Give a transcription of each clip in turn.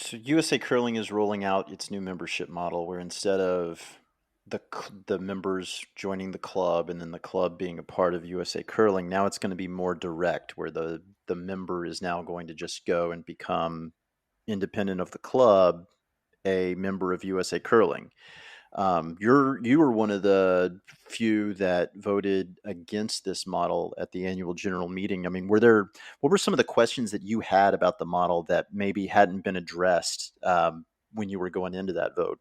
So USA Curling is rolling out its new membership model where instead of the members joining the club and then the club being a part of USA Curling, now it's going to be more direct where the member is now going to just go and become independent of the club, a member of USA Curling. You were one of the few that voted against this model at the annual general meeting. I mean, what were some of the questions that you had about the model that maybe hadn't been addressed when you were going into that vote?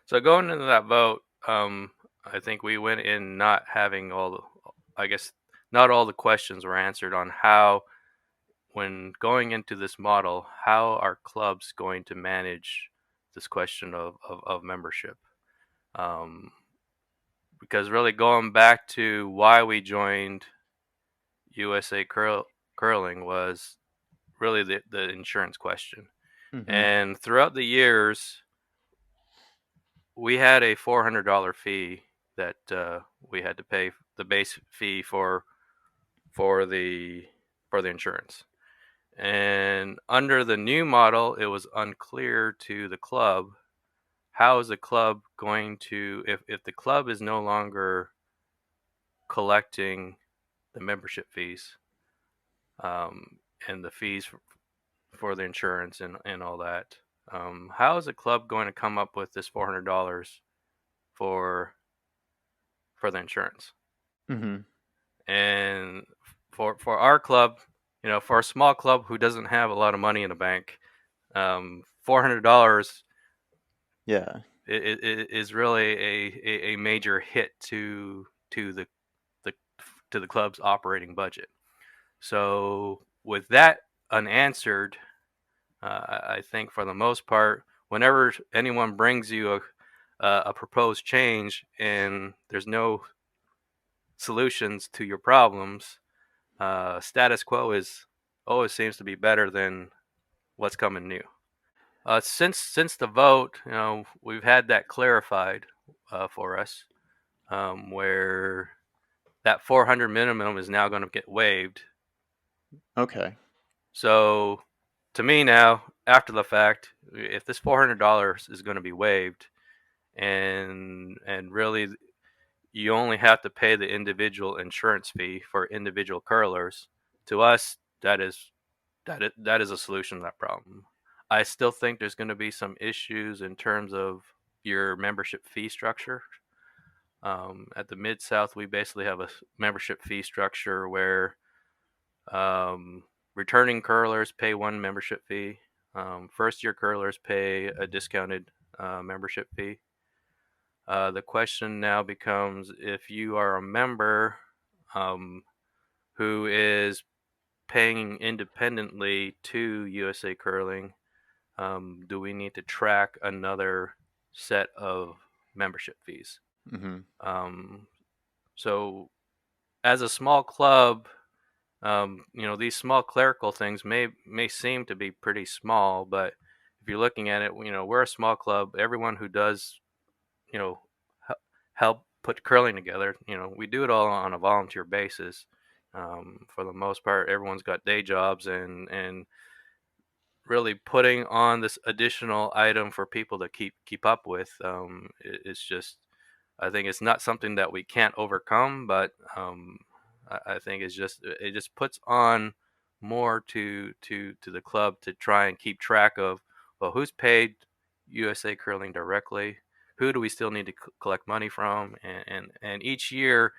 So going into that vote, I think we went in not having I guess, not all the questions were answered on how, when going into this model, how are clubs going to manage this question of membership? Um, because really going back to why we joined Curling was really the insurance question. Hmm. And throughout the years, we had a $400 fee that we had to pay, the base fee for the for the insurance. And under the new model, it was unclear to the club how is the club going to, if the club is no longer collecting the membership fees, and the fees for the insurance and all that. How is the club going to come up with this $400 for the insurance? Hmm. And for our club, for a small club who doesn't have a lot of money in the bank, $400 Yeah. is really a major hit the to the club's operating budget. So with that unanswered, I think for the most part, whenever anyone brings you a proposed change and there's no solutions to your problems, status quo is always seems to be better than what's coming new. Since the vote, we've had that clarified for us, where that 400 minimum is now going to get waived. Okay. So, to me now, after the fact, if this $400 is going to be waived, and really you only have to pay the individual insurance fee for individual curlers, to us that is a solution to that problem. I still think there's going to be some issues in terms of your membership fee structure. At the Mid South, we basically have a membership fee structure where um, returning curlers pay one membership fee. First year curlers pay a discounted membership fee. The question now becomes, if you are a member um, who is paying independently to USA Curling, do we need to track another set of membership fees? Hmm. Um, so, as a small club, these small clerical things may seem to be pretty small, but if you're looking at it, we're a small club. Everyone who does, you know, help put curling together, we do it all on a volunteer basis. For the most part, everyone's got day jobs, and really putting on this additional item for people to keep up with, it's just, I think it's not something that we can't overcome, but I think it just puts on more to the club to try and keep track of, well, who's paid USA Curling directly, who do we still need to collect money from, and each year,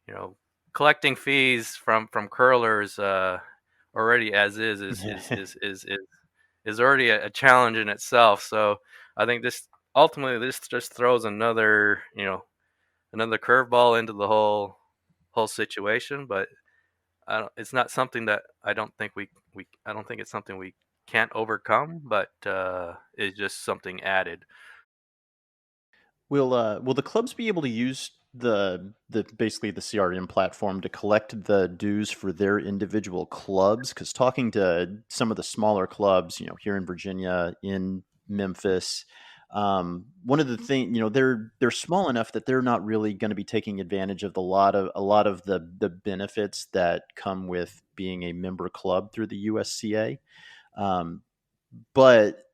you know, collecting fees from curlers, already as is already a challenge in itself. So I think this just throws another curveball into the whole situation. But it's not something that I don't think it's something we can't overcome, but it's just something added. Will the clubs be able to use the basically the CRM platform to collect the dues for their individual clubs? Because talking to some of the smaller clubs, here in Virginia, in Memphis, one of the things, they're small enough that they're not really going to be taking advantage of a lot of the benefits that come with being a member club through the USCA. Um, but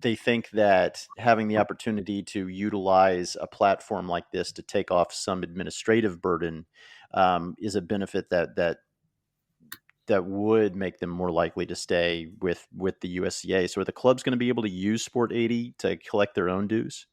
they think that having the opportunity to utilize a platform like this to take off some administrative burden is a benefit that would make them more likely to stay with the USCA. So are the clubs going to be able to use Sport 80 to collect their own dues?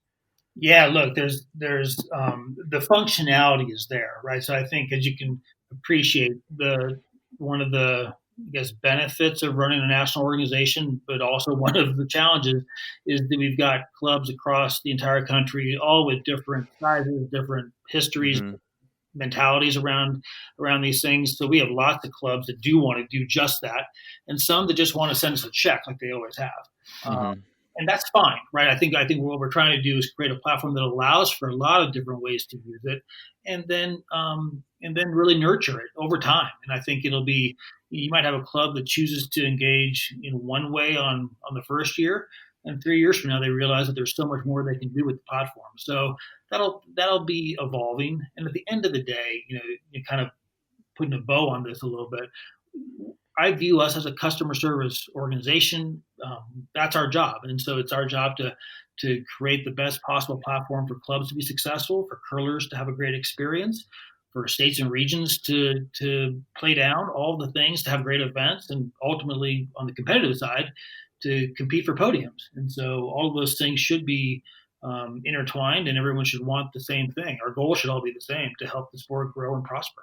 Yeah, look, there's the functionality is there, right? So I think, as you can appreciate, the one of the, I guess, benefits of running a national organization, but also one of the challenges, is that we've got clubs across the entire country, all with different sizes, different histories, Mm-hmm. mentalities around these things. So we have lots of clubs that do want to do just that, and some that just want to send us a check like they always have. Mm-hmm. And that's fine, right? I think what we're trying to do is create a platform that allows for a lot of different ways to use it, and then really nurture it over time. And I think it'll be, you might have a club that chooses to engage in one way on the first year, and 3 years from now they realize that there's so much more they can do with the platform. So that'll be evolving. And at the end of the day, you kind of putting a bow on this a little bit, I view us as a customer service organization. That's our job, and so it's our job to create the best possible platform for clubs to be successful, for curlers to have a great experience, for states and regions to play down all the things, to have great events, and ultimately on the competitive side to compete for podiums. And so all of those things should be intertwined, and everyone should want the same thing. Our goal should all be the same: to help the sport grow and prosper.